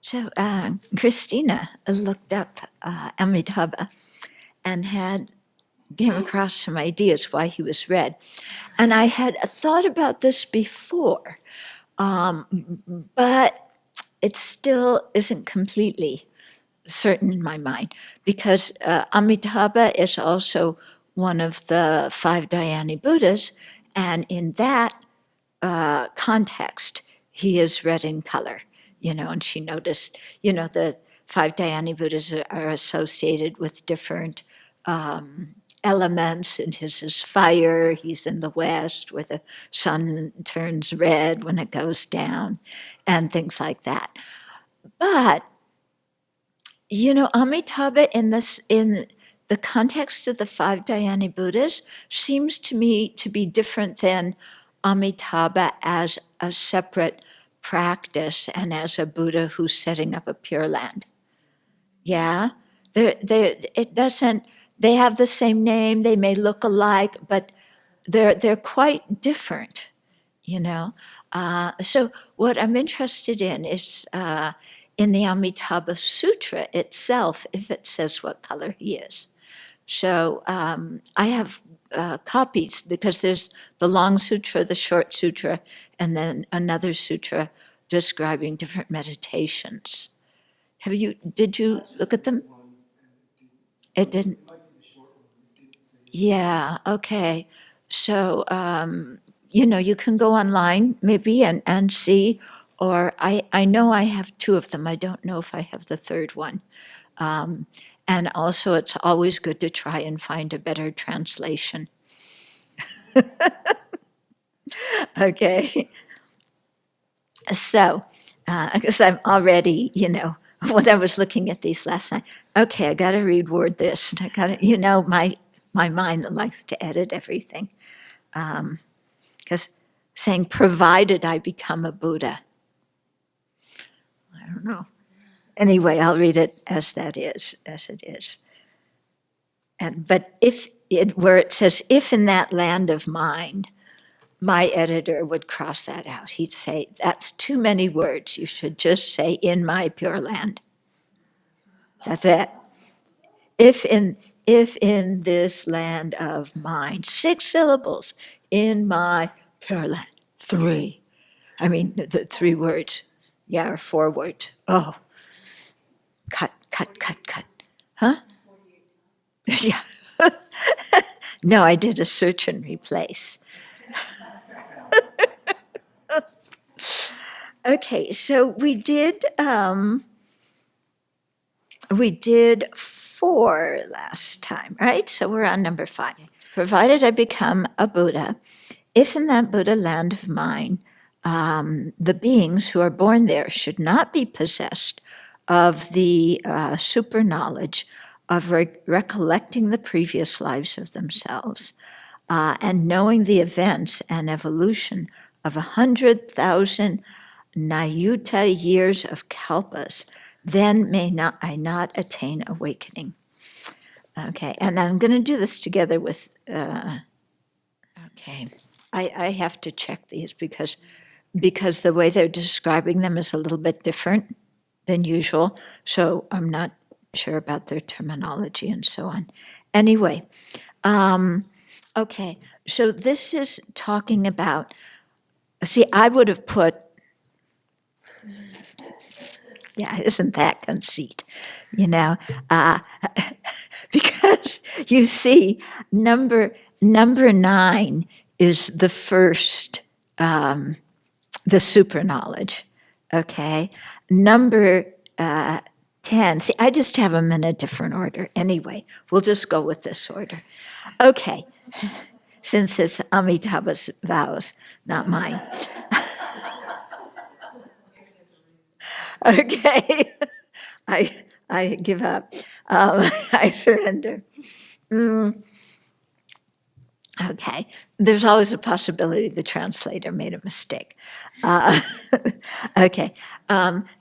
So Christina looked up Amitabha and had came across some ideas why he was red. And I had thought about this before, but it still isn't completely certain in my mind because Amitabha is also one of the five Dhyani Buddhas, and in that context, he is red in color, and she noticed, the five Dhyani Buddhas are associated with different elements, and his is fire. He's in the west where the sun turns red when it goes down and things like that. But Amitabha in the context of the five Dhyani Buddhas seems to me to be different than Amitabha as a separate practice and as a Buddha who's setting up a Pure Land. Yeah, it doesn't. They have the same name. They may look alike, but they're quite different. So what I'm interested in is in the Amitabha Sutra itself, if it says what color he is. So I have copies because there's the long sutra, the short sutra, and then another sutra describing different meditations. Did you look at them? It didn't. Yeah, okay. So, you can go online maybe and see, or I know I have two of them. I don't know if I have the third one. And also, it's always good to try and find a better translation. Okay. So, because I'm already, when I was looking at these last night, okay, I got to reword this, and I got to, my mind that likes to edit everything, because saying provided I become a Buddha, I don't know. Anyway, I'll read it as it is. But where it says if in that land of mind, my editor would cross that out. He'd say, that's too many words. You should just say, in my Pure Land. That's it. If in this land of mine, 6 syllables, in my Pure Land, 3. I mean, the 3 words, or 4 words. Oh, cut. Huh? Yeah. No, I did a search and replace. Okay, so we did 4 last time, right? So we're on number 5. Provided I become a Buddha, if in that Buddha land of mine, the beings who are born there should not be possessed of the super knowledge of recollecting the previous lives of themselves and knowing the events and evolution of 100,000 Nayuta years of kalpas, then may not I not attain awakening. Okay, and I'm going to do this together with, okay, I have to check these because the way they're describing them is a little bit different than usual, so I'm not sure about their terminology and so on. Anyway, okay, so this is talking about, see, I would have put, yeah, isn't that conceit, because you see, number 9 is the first, the super knowledge, okay? Number 10, see, I just have them in a different order. Anyway, we'll just go with this order. Okay, since it's Amitabha's vows, not mine. Okay, I give up. I surrender. Okay, there's always a possibility the translator made a mistake. Okay,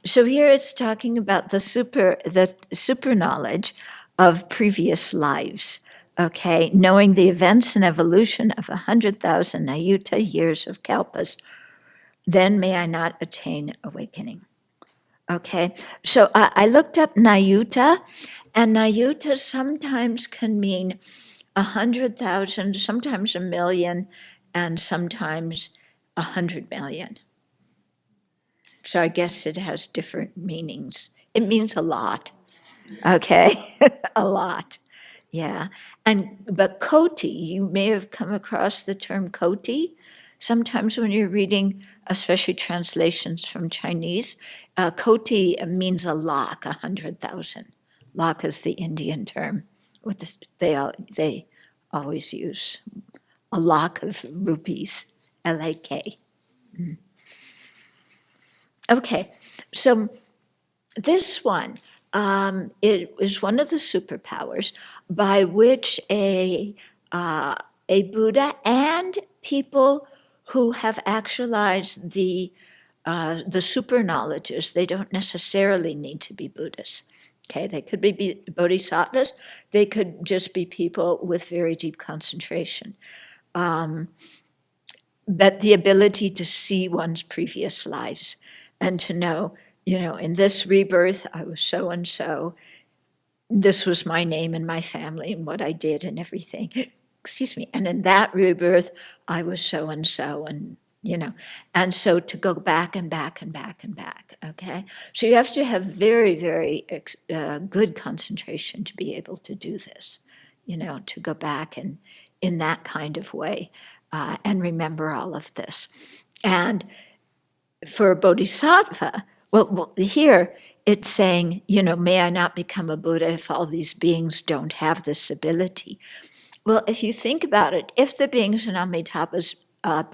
so here it's talking about the super knowledge of previous lives. Okay, knowing the events and evolution of 100,000 Nayuta years of kalpas, then may I not attain awakening. Okay, so I looked up Nayuta, and Nayuta sometimes can mean 100,000, sometimes 1,000,000, and sometimes 100,000,000. So I guess it has different meanings. It means a lot. Okay, a lot. Yeah, but Koti, you may have come across the term Koti. Sometimes when you're reading, especially translations from Chinese, Koti means a lakh, 100,000. Lakh is the Indian term. They always use a lakh of rupees, LAK. Okay, so this one, it is one of the superpowers by which a Buddha and people who have actualized the super knowledges, they don't necessarily need to be Buddhists. Okay, they could be bodhisattvas, they could just be people with very deep concentration. But the ability to see one's previous lives and to know, in this rebirth, I was so and so. This was my name and my family and what I did and everything. Excuse me. And in that rebirth, I was so and so, and so to go back and back and back and back. Okay. So you have to have very, very good concentration to be able to do this, to go back and in that kind of way and remember all of this. And for a bodhisattva, well, here it's saying, may I not become a Buddha if all these beings don't have this ability. Well, if you think about it, if the beings in Amitabha's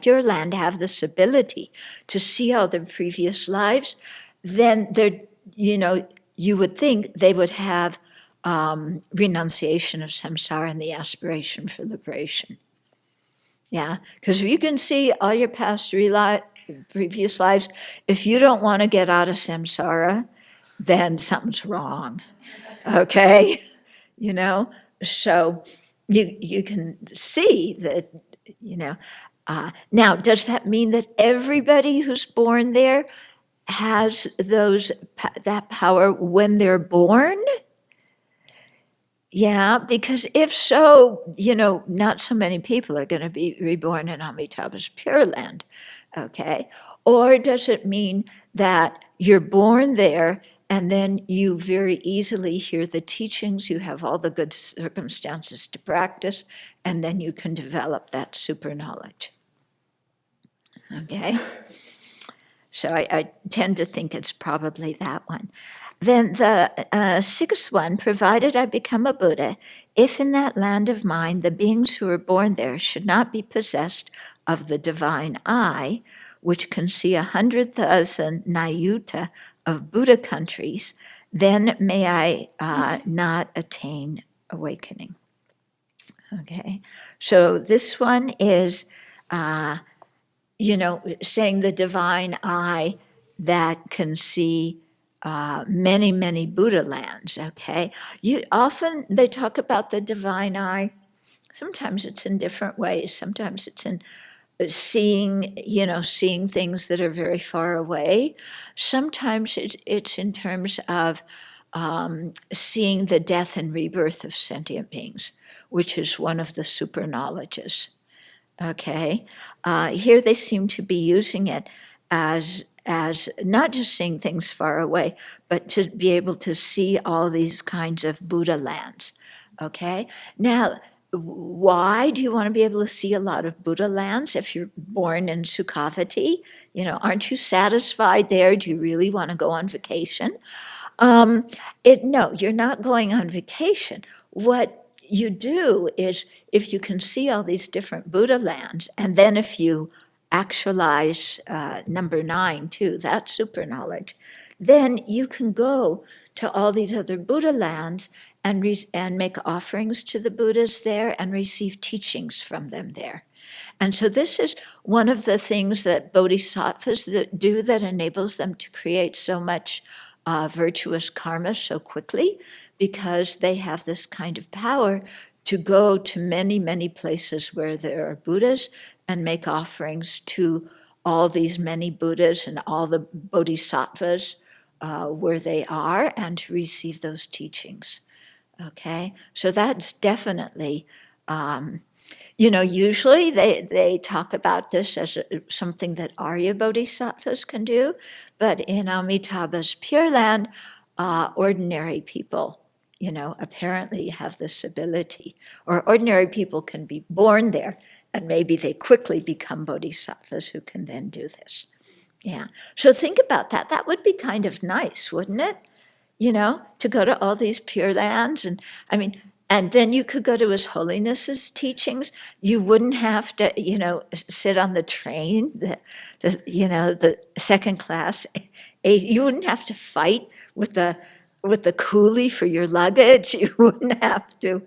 Pure Land have this ability to see all their previous lives, then you would think they would have renunciation of samsara and the aspiration for liberation. Yeah, because if you can see all your past previous lives, if you don't want to get out of samsara, then something's wrong. Okay, so you can see that, now, does that mean that everybody who's born there has that power when they're born? Yeah, because if so, not so many people are going to be reborn in Amitabha's Pure Land, okay? Or does it mean that you're born there and then you very easily hear the teachings, you have all the good circumstances to practice, and then you can develop that super knowledge, okay? So I tend to think it's probably that one. Then the sixth one, provided I become a Buddha, if in that land of mine the beings who are born there should not be possessed of the divine eye, which can see 100,000 Nayuta of Buddha countries, then may I not attain awakening. Okay, so this one is, saying the divine eye that can see many, many Buddha lands, okay? Often they talk about the divine eye. Sometimes it's in different ways. Sometimes it's in seeing things that are very far away. Sometimes it's in terms of seeing the death and rebirth of sentient beings, which is one of the super knowledges, okay? Here they seem to be using it as not just seeing things far away, but to be able to see all these kinds of Buddha lands, okay? Now, why do you want to be able to see a lot of Buddha lands if you're born in Sukhavati? Aren't you satisfied there? Do you really want to go on vacation? No, you're not going on vacation. What you do is, if you can see all these different Buddha lands, and then if you actualize number 9 too, that super knowledge, then you can go to all these other Buddha lands and make offerings to the Buddhas there and receive teachings from them there. And so this is one of the things that bodhisattvas do that enables them to create so much virtuous karma so quickly, because they have this kind of power to go to many, many places where there are Buddhas and make offerings to all these many Buddhas and all the bodhisattvas where they are and to receive those teachings. Okay, so that's definitely, usually they talk about this as something that Arya Bodhisattvas can do, but in Amitabha's Pure Land, ordinary people, apparently have this ability, or ordinary people can be born there, and maybe they quickly become bodhisattvas who can then do this. Yeah, so think about that. That would be kind of nice, wouldn't it? To go to all these Pure Lands, and then you could go to His Holiness's teachings. You wouldn't have to, sit on the train, the second class. You wouldn't have to fight with the coolie for your luggage. You wouldn't have to,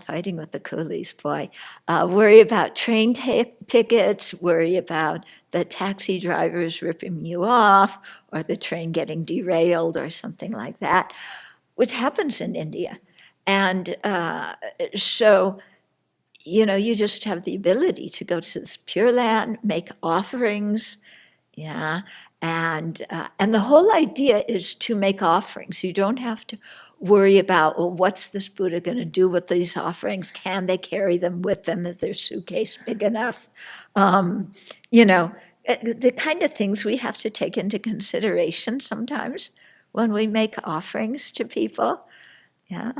fighting with the coolies, boy. Worry about train tickets, worry about the taxi drivers ripping you off, or the train getting derailed or something like that, which happens in India. And so, you just have the ability to go to this Pure Land, make offerings, and the whole idea is to make offerings. You don't have to worry about, well, what's this Buddha going to do with these offerings? Can they carry them with them? Is their suitcase big enough? The kind of things we have to take into consideration sometimes when we make offerings to people. Yeah.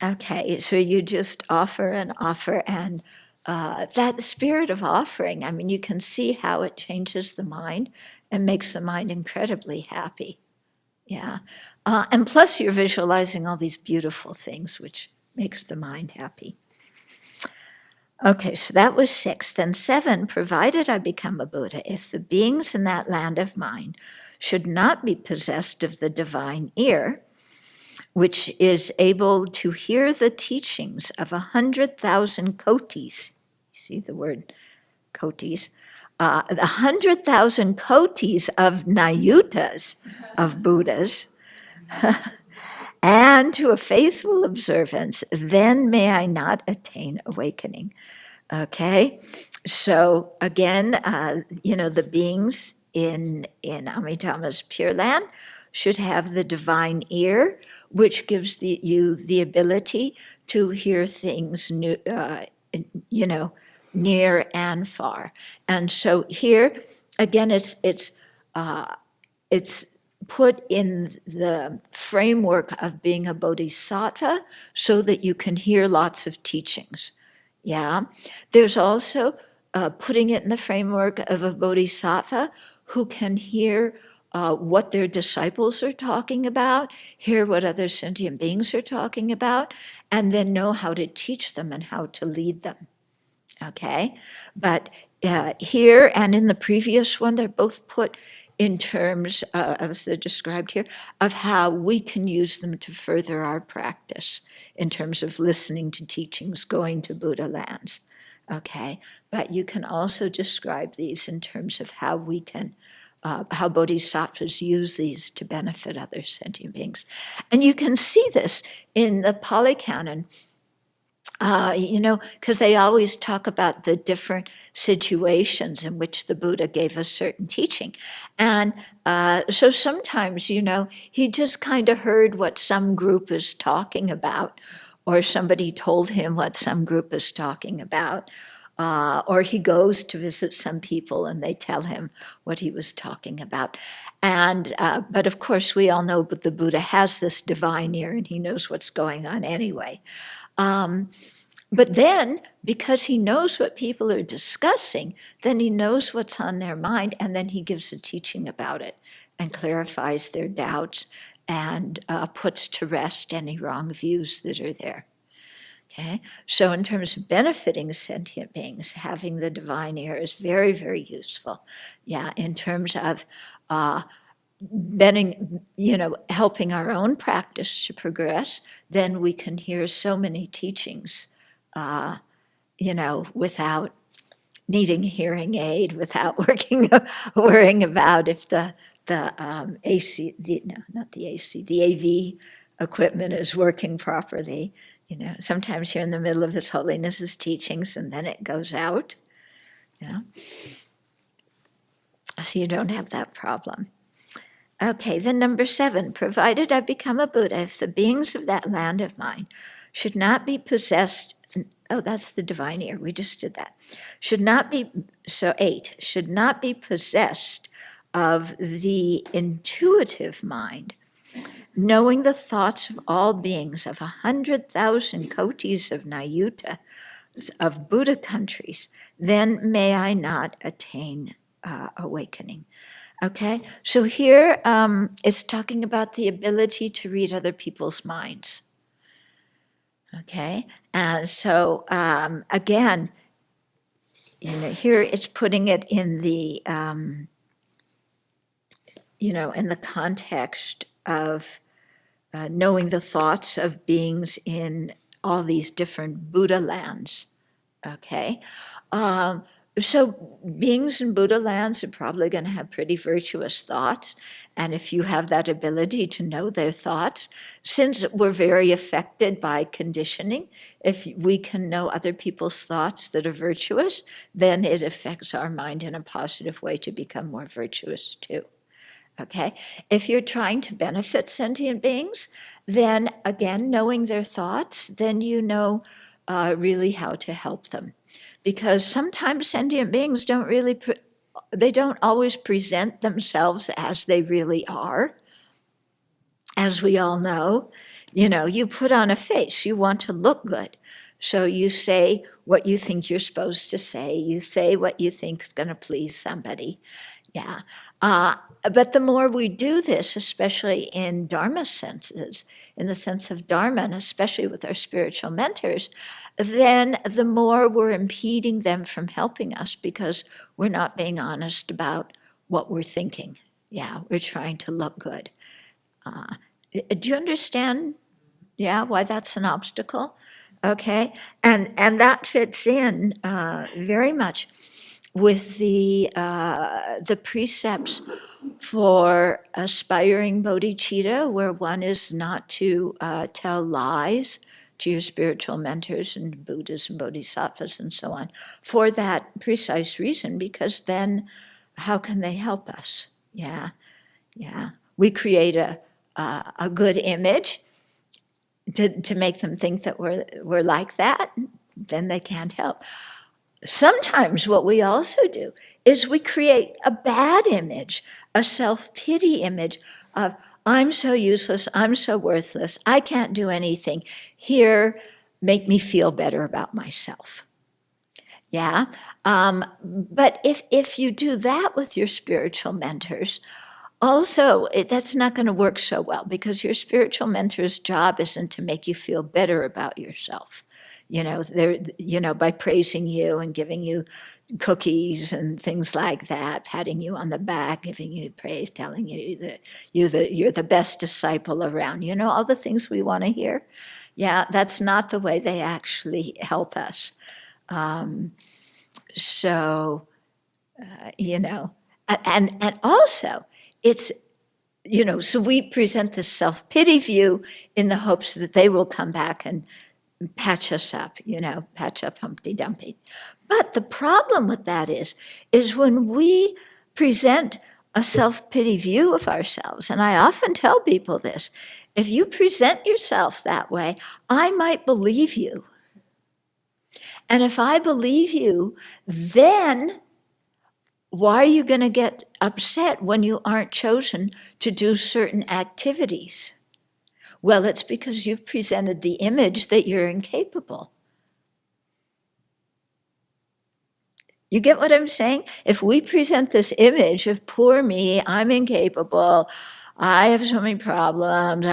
Okay, so you just offer and offer, and that spirit of offering, you can see how it changes the mind and makes the mind incredibly happy. Yeah. And plus you're visualizing all these beautiful things, which makes the mind happy. Okay, so that was 6. Then 7, provided I become a Buddha, if the beings in that land of mine should not be possessed of the divine ear, which is able to hear the teachings of 100,000 kotis. You see the word kotis? 100,000 kotis of Nayutas, of Buddhas, and to a faithful observance, then may I not attain awakening. Okay, so again, the beings in Amitabha's Pure Land should have the divine ear, which gives you the ability to hear things near and far. And so here, again, it's put in the framework of being a bodhisattva so that you can hear lots of teachings. Yeah. There's also putting it in the framework of a bodhisattva who can hear what their disciples are talking about, hear what other sentient beings are talking about, and then know how to teach them and how to lead them. Okay? But here and in the previous one, they're both put in terms, as they're described here, of how we can use them to further our practice in terms of listening to teachings, going to Buddha lands. Okay? But you can also describe these in terms of how we can how bodhisattvas use these to benefit other sentient beings. And you can see this in the Pali Canon, because they always talk about the different situations in which the Buddha gave a certain teaching. And so sometimes, he just kind of heard what some group is talking about, or somebody told him what some group is talking about. Or he goes to visit some people and they tell him what he was talking about. And but of course, we all know that the Buddha has this divine ear and he knows what's going on anyway. But then, because he knows what people are discussing, then he knows what's on their mind, and then he gives a teaching about it and clarifies their doubts and puts to rest any wrong views that are there. Okay, so in terms of benefiting sentient beings, having the divine ear is very, very useful. Yeah, in terms of helping our own practice to progress, then we can hear so many teachings, without needing a hearing aid, without worrying about if the AC, the AV equipment is working properly. Sometimes you're in the middle of His Holiness's teachings and then it goes out. Yeah. So you don't have that problem. Okay, then number 7, provided I become a Buddha, if the beings of that land of mine should not be possessed, oh, that's the divine ear, we just did that, should not be, so 8, should not be possessed of the intuitive mind, knowing the thoughts of all beings of 100,000 kotis of Nayuta, of Buddha countries, then may I not attain awakening. Okay, so here it's talking about the ability to read other people's minds. Okay, and so again, here it's putting it in the, in the context of knowing the thoughts of beings in all these different Buddha lands. Okay, so beings in Buddha lands are probably going to have pretty virtuous thoughts. And if you have that ability to know their thoughts, since we're very affected by conditioning, if we can know other people's thoughts that are virtuous, then it affects our mind in a positive way to become more virtuous too. Okay? If you're trying to benefit sentient beings, then again, knowing their thoughts, then you know really how to help them. Because sometimes sentient beings they don't always present themselves as they really are. As we all know, you put on a face, you want to look good. So you say what you think you're supposed to say. You say what you think is going to please somebody. Yeah. But the more we do this, especially in Dharma senses, in the sense of Dharma, and especially with our spiritual mentors, then the more we're impeding them from helping us because we're not being honest about what we're thinking. Yeah, we're trying to look good. Do you understand, why that's an obstacle? Okay, and that fits in very much with the precepts for aspiring bodhicitta, where one is not to tell lies to your spiritual mentors and Buddhas and Bodhisattvas and so on, for that precise reason, because then how can they help us? Yeah. We create a good image to make them think that we're like that, then they can't help. Sometimes what we also do is we create a bad image, a self-pity image of, I'm so useless, I'm so worthless, I can't do anything. Here, make me feel better about myself. Yeah? But if you do that with your spiritual mentors, also, that's not going to work so well, because your spiritual mentor's job isn't to make you feel better about yourself. By praising you and giving you cookies and things like that, patting you on the back, giving you praise, telling you that you're the best disciple around. All the things we want to hear. Yeah, that's not the way they actually help us. And also, it's, so we present the self-pity view in the hopes that they will come back and patch us up, patch up Humpty Dumpty. But the problem with that is when we present a self-pity view of ourselves, and I often tell people this, if you present yourself that way, I might believe you. And if I believe you, then why are you going to get upset when you aren't chosen to do certain activities? Well, it's because you've presented the image that you're incapable. You get what I'm saying? If we present this image of poor me, I'm incapable, I have so many problems,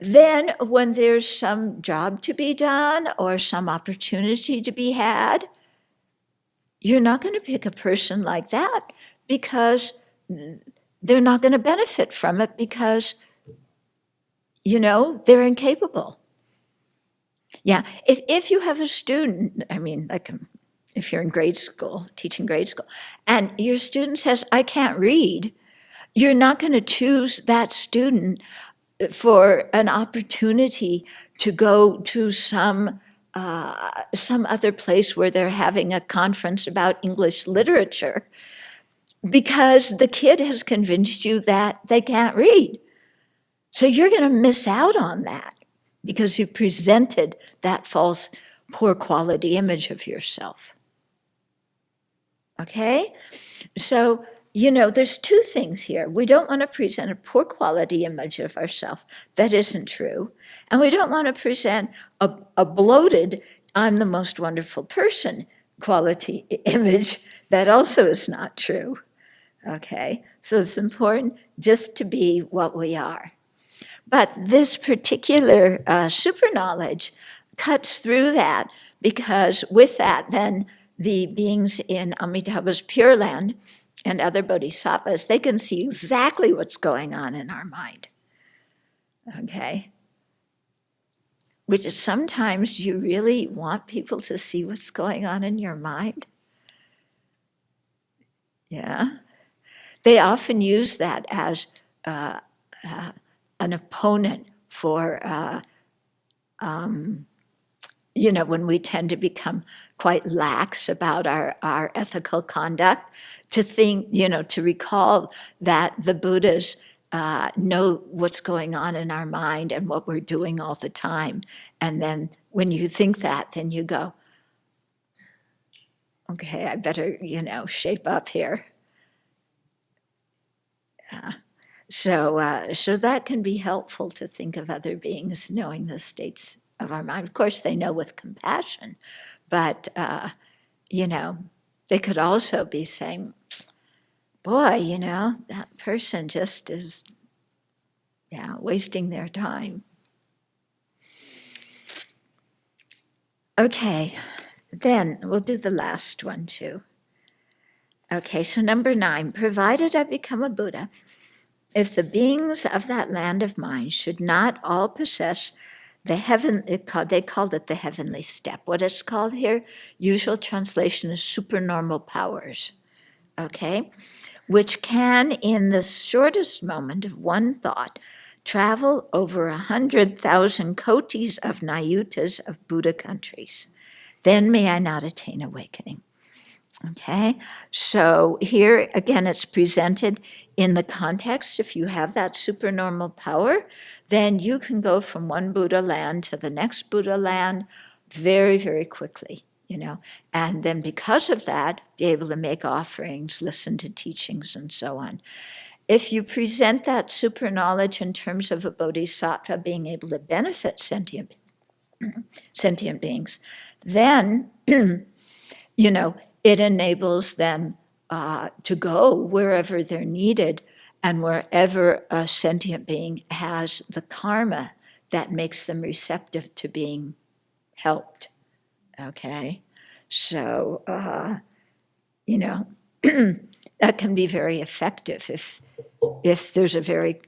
then when there's some job to be done or some opportunity to be had, you're not going to pick a person like that because they're not going to benefit from it because, they're incapable. Yeah, if you have a student, if you're in grade school, teaching grade school, and your student says, I can't read, you're not going to choose that student for an opportunity to go to some some other place where they're having a conference about English literature, because the kid has convinced you that they can't read. So you're going to miss out on that because you've presented that false, poor quality image of yourself. Okay? So, there's two things here. We don't want to present a poor quality image of ourselves. That isn't true. And we don't want to present a bloated, I'm the most wonderful person quality image. That also is not true. Okay? So it's important just to be what we are. But this particular super knowledge cuts through that, because with that, then the beings in Amitabha's Pure Land and other bodhisattvas, they can see exactly what's going on in our mind. Okay? Which is sometimes you really want people to see what's going on in your mind. Yeah? They often use that as an opponent for, when we tend to become quite lax about our ethical conduct, to think, to recall that the Buddhas know what's going on in our mind and what we're doing all the time. And then when you think that, then you go, okay, I better, shape up here. So that can be helpful, to think of other beings knowing the states of our mind. Of course, they know with compassion, but, they could also be saying, boy, that person just is, wasting their time. Okay, then we'll do the last one too. Okay, so number 9, provided I become a Buddha, if the beings of that land of mine should not all possess the they called it the heavenly step. What it's called here, usual translation is supernormal powers, okay? Which can, in the shortest moment of one thought, travel over 100,000 kotis of nayutas of Buddha countries. Then may I not attain awakening. Okay, so here again it's presented in the context. If you have that supernormal power, then you can go from one Buddha land to the next Buddha land very, very quickly, and then because of that, be able to make offerings, listen to teachings, and so on. If you present that super knowledge in terms of a bodhisattva being able to benefit sentient beings, then, it enables them to go wherever they're needed and wherever a sentient being has the karma that makes them receptive to being helped. Okay? So, that can be very effective if there's a very,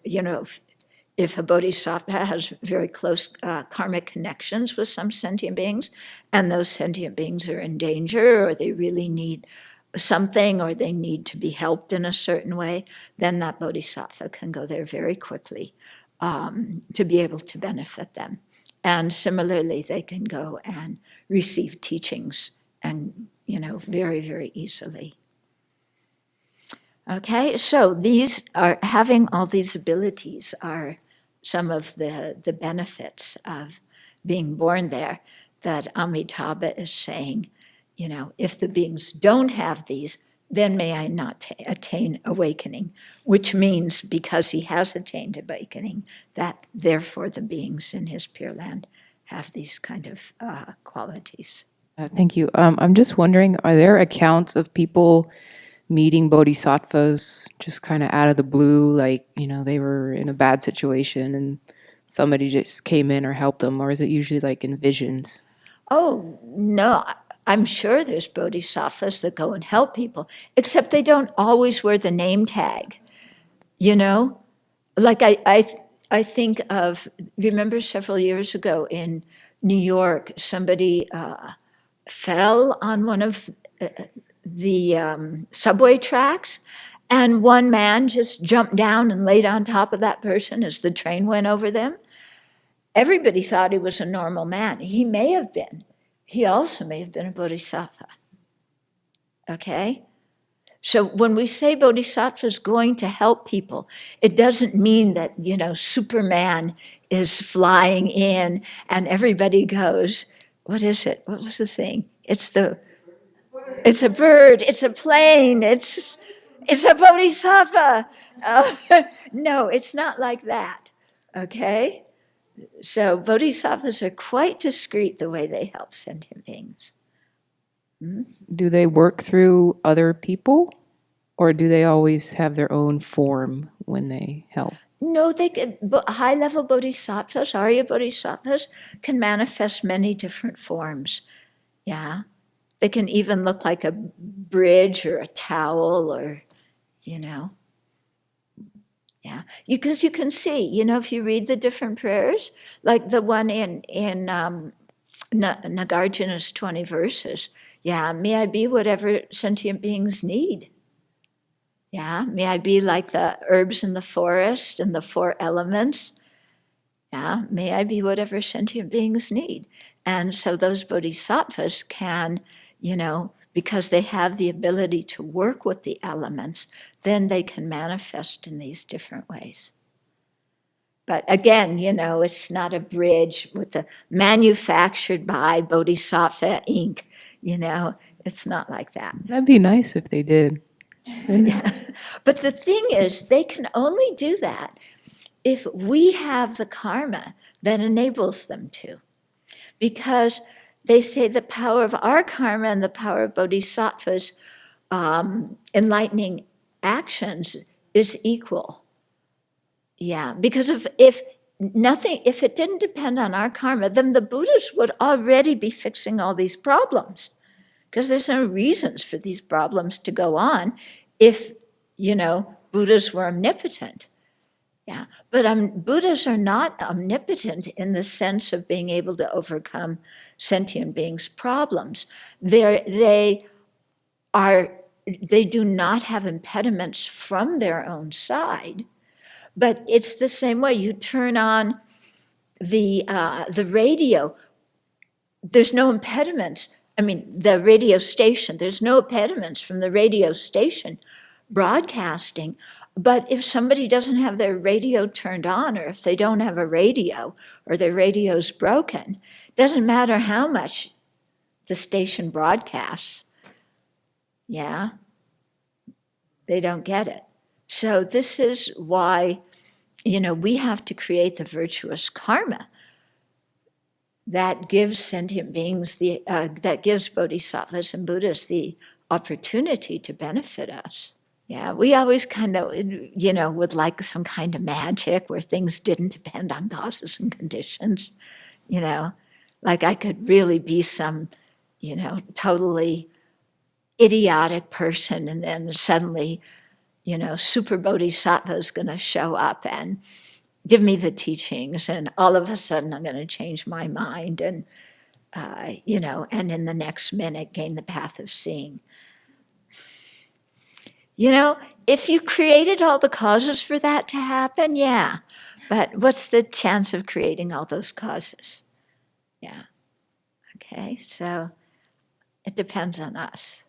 if a bodhisattva has very close karmic connections with some sentient beings, and those sentient beings are in danger, or they really need something, or they need to be helped in a certain way, then that bodhisattva can go there very quickly to be able to benefit them. And similarly, they can go and receive teachings, and very, very easily. Okay, so these are, having all these abilities are some of the benefits of being born there, that Amitabha is saying, if the beings don't have these, then may I not attain awakening, which means because he has attained awakening, that therefore the beings in his Pure Land have these kind of qualities. Thank you. I'm just wondering, are there accounts of people meeting bodhisattvas just kind of out of the blue, like, they were in a bad situation and somebody just came in or helped them, or is it usually like in visions? Oh, no, I'm sure there's bodhisattvas that go and help people, except they don't always wear the name tag, Like I think of, remember several years ago in New York, somebody fell on one of the subway tracks, and one man just jumped down and laid on top of that person as the train went over them. Everybody thought he was a normal man. He may have been, he also may have been a bodhisattva. Okay? So when we say bodhisattva is going to help people, it doesn't mean that, Superman is flying in and everybody goes, what is it? What was the thing? It's a bird, it's a plane, it's a bodhisattva. No, it's not like that. Okay? So bodhisattvas are quite discreet the way they help sentient beings. Do they work through other people, or do they always have their own form when they help? No, high-level bodhisattvas, Arya bodhisattvas, can manifest many different forms. Yeah. They can even look like a bridge or a towel or, Yeah. Because you can see, if you read the different prayers, like the one in Nagarjuna's 20 verses, may I be whatever sentient beings need. May I be like the herbs in the forest and the 4 elements. May I be whatever sentient beings need. And so those bodhisattvas can, because they have the ability to work with the elements, then they can manifest in these different ways. But again, it's not a bridge with the manufactured by Bodhisattva ink, it's not like that. That'd be nice if they did. But the thing is, they can only do that if we have the karma that enables them to. Because they say the power of our karma and the power of bodhisattvas' enlightening actions is equal. Because if it didn't depend on our karma, then the Buddhas would already be fixing all these problems. Because there's no reasons for these problems to go on if, Buddhas were omnipotent. But Buddhas are not omnipotent in the sense of being able to overcome sentient beings' problems. They do not have impediments from their own side, but it's the same way. You turn on the radio, there's no impediments. The radio station, there's no impediments from the radio station broadcasting. But if somebody doesn't have their radio turned on, or if they don't have a radio, or their radio's broken, it doesn't matter how much the station broadcasts. They don't get it. So this is why, we have to create the virtuous karma that gives sentient beings that gives bodhisattvas and Buddhas the opportunity to benefit us. We always kind of, would like some kind of magic where things didn't depend on causes and conditions. Like I could really be some, totally idiotic person, and then suddenly, super bodhisattva is going to show up and give me the teachings, and all of a sudden I'm going to change my mind and, and in the next minute gain the path of seeing. If you created all the causes for that to happen, but what's the chance of creating all those causes? Okay, so it depends on us.